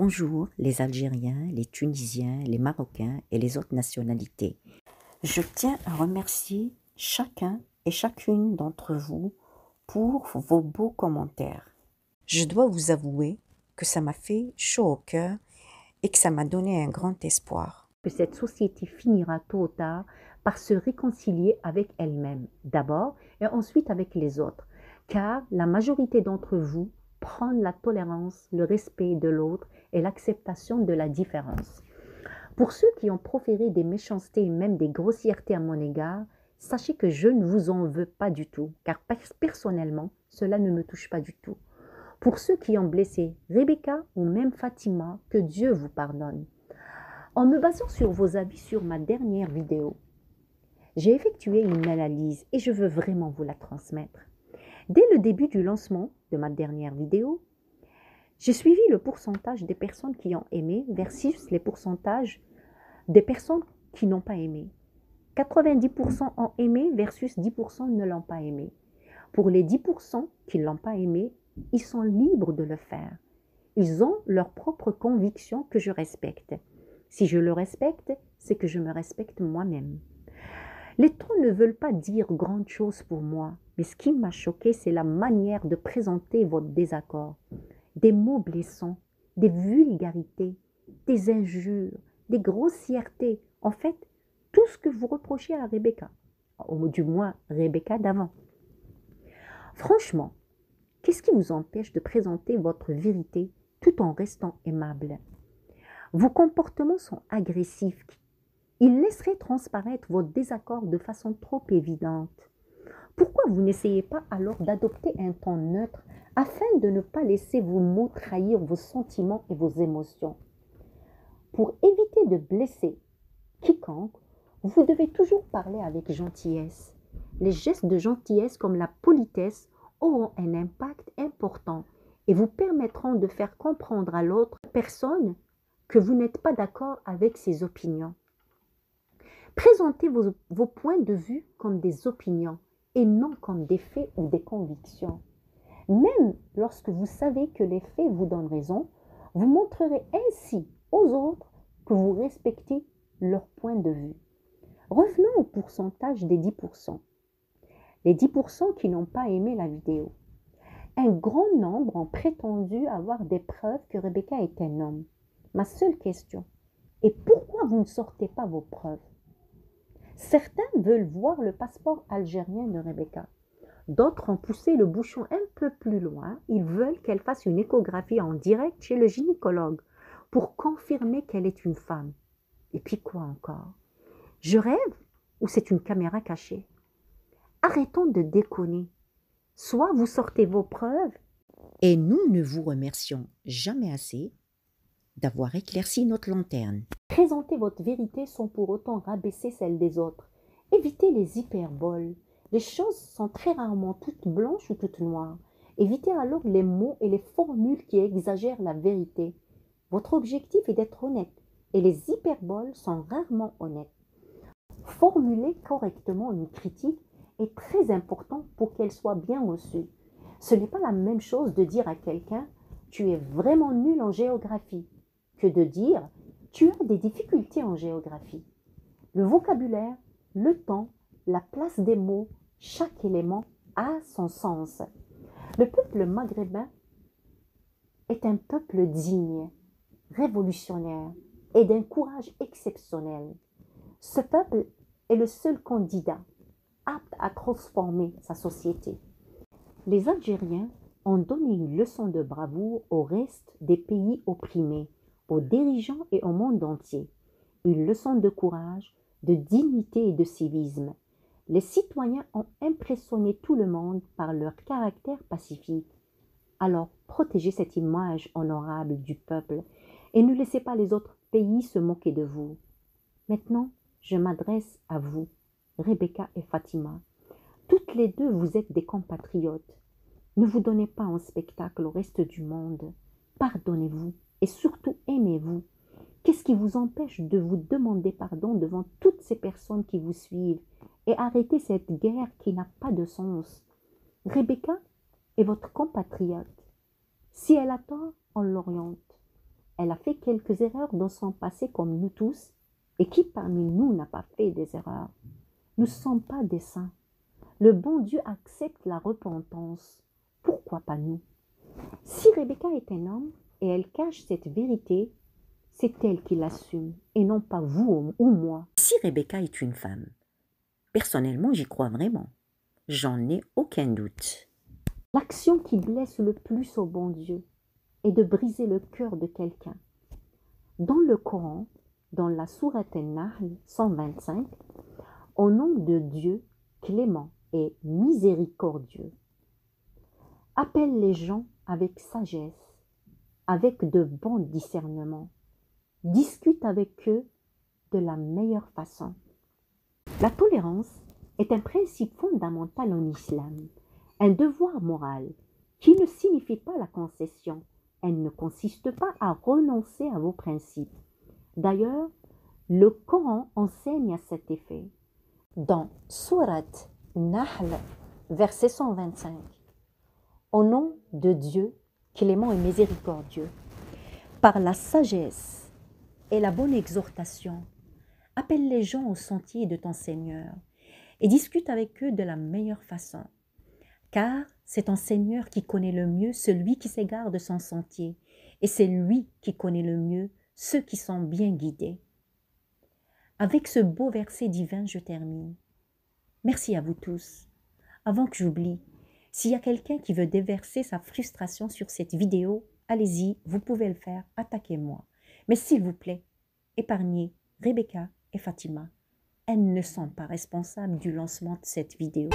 Bonjour les Algériens, les Tunisiens, les Marocains et les autres nationalités. Je tiens à remercier chacun et chacune d'entre vous pour vos beaux commentaires. Je dois vous avouer que ça m'a fait chaud au cœur et que ça m'a donné un grand espoir. Que cette société finira tôt ou tard par se réconcilier avec elle-même, d'abord, et ensuite avec les autres, car la majorité d'entre vous prône la tolérance, le respect de l'autre et l'acceptation de la différence. Pour ceux qui ont proféré des méchancetés et même des grossièretés à mon égard, sachez que je ne vous en veux pas du tout, car personnellement, cela ne me touche pas du tout. Pour ceux qui ont blessé Rebecca ou même Fatima, que Dieu vous pardonne. En me basant sur vos avis sur ma dernière vidéo, j'ai effectué une analyse et je veux vraiment vous la transmettre. Dès le début du lancement de ma dernière vidéo, j'ai suivi le pourcentage des personnes qui ont aimé versus les pourcentages des personnes qui n'ont pas aimé. 90% ont aimé versus 10% ne l'ont pas aimé. Pour les 10% qui ne l'ont pas aimé, ils sont libres de le faire. Ils ont leur propre conviction que je respecte. Si je le respecte, c'est que je me respecte moi-même. Les tons ne veulent pas dire grande chose pour moi, mais ce qui m'a choqué, c'est la manière de présenter votre désaccord. Des mots blessants, des vulgarités, des injures, des grossièretés. En fait, tout ce que vous reprochez à Rebecca, ou du moins Rebecca d'avant. Franchement, qu'est-ce qui vous empêche de présenter votre vérité tout en restant aimable? Vos comportements sont agressifs. Ils laisseraient transparaître votre désaccord de façon trop évidente. Pourquoi vous n'essayez pas alors d'adopter un ton neutre afin de ne pas laisser vos mots trahir vos sentiments et vos émotions? Pour éviter de blesser quiconque, vous devez toujours parler avec gentillesse. Les gestes de gentillesse comme la politesse auront un impact important et vous permettront de faire comprendre à l'autre personne que vous n'êtes pas d'accord avec ses opinions. Présentez vos points de vue comme des opinions et non comme des faits ou des convictions. Même lorsque vous savez que les faits vous donnent raison, vous montrerez ainsi aux autres que vous respectez leur point de vue. Revenons au pourcentage des 10%. Les 10% qui n'ont pas aimé la vidéo. Un grand nombre ont prétendu avoir des preuves que Rebecca est un homme. Ma seule question est pourquoi vous ne sortez pas vos preuves? Certains veulent voir le passeport algérien de Rebecca. D'autres ont poussé le bouchon un peu plus loin. Ils veulent qu'elle fasse une échographie en direct chez le gynécologue pour confirmer qu'elle est une femme. Et puis quoi encore? Je rêve ou c'est une caméra cachée? Arrêtons de déconner. Soit vous sortez vos preuves et nous ne vous remercions jamais assez d'avoir éclairci notre lanterne. Présentez votre vérité sans pour autant rabaisser celle des autres. Évitez les hyperboles. Les choses sont très rarement toutes blanches ou toutes noires. Évitez alors les mots et les formules qui exagèrent la vérité. Votre objectif est d'être honnête et les hyperboles sont rarement honnêtes. Formuler correctement une critique est très important pour qu'elle soit bien reçue. Ce n'est pas la même chose de dire à quelqu'un « tu es vraiment nul en géographie » que de dire « tu as des difficultés en géographie ». Le vocabulaire, le temps, la place des mots, chaque élément a son sens. Le peuple maghrébin est un peuple digne, révolutionnaire et d'un courage exceptionnel. Ce peuple est le seul candidat apte à transformer sa société. Les Algériens ont donné une leçon de bravoure au reste des pays opprimés, aux dirigeants et au monde entier. Une leçon de courage, de dignité et de civisme. Les citoyens ont impressionné tout le monde par leur caractère pacifique. Alors, protégez cette image honorable du peuple et ne laissez pas les autres pays se moquer de vous. Maintenant, je m'adresse à vous, Rebecca et Fatima. Toutes les deux, vous êtes des compatriotes. Ne vous donnez pas en spectacle au reste du monde. Pardonnez-vous et surtout aimez-vous. Qu'est-ce qui vous empêche de vous demander pardon devant toutes ces personnes qui vous suivent et arrêter cette guerre qui n'a pas de sens? Rebecca est votre compatriote. Si elle a tort, on l'oriente. elle a fait quelques erreurs dans son passé comme nous tous. Et qui parmi nous n'a pas fait des erreurs? Nous ne sommes pas des saints. Le bon Dieu accepte la repentance. Pourquoi pas nous? Si Rebecca est un homme et elle cache cette vérité, c'est elle qui l'assume et non pas vous ou moi. Si Rebecca est une femme, personnellement j'y crois vraiment. J'en ai aucun doute. L'action qui blesse le plus au bon Dieu est de briser le cœur de quelqu'un. Dans le Coran, dans la sourate An-Nahl 125, au nom de Dieu clément et miséricordieux, appelle les gens avec sagesse, avec de bons discernements, discute avec eux de la meilleure façon. La tolérance est un principe fondamental en islam, un devoir moral qui ne signifie pas la concession. Elle ne consiste pas à renoncer à vos principes. D'ailleurs, le Coran enseigne à cet effet. Dans Sourate Nahl, verset 125, au nom de Dieu, clément et miséricordieux, par la sagesse et la bonne exhortation, appelle les gens au sentier de ton Seigneur et discute avec eux de la meilleure façon. Car c'est ton Seigneur qui connaît le mieux celui qui s'égare de son sentier, et c'est lui qui connaît le mieux ceux qui sont bien guidés. Avec ce beau verset divin, je termine. Merci à vous tous. Avant que j'oublie, s'il y a quelqu'un qui veut déverser sa frustration sur cette vidéo, allez-y, vous pouvez le faire, attaquez-moi. Mais s'il vous plaît, épargnez Rebecca et Fatima. Elles ne sont pas responsables du lancement de cette vidéo.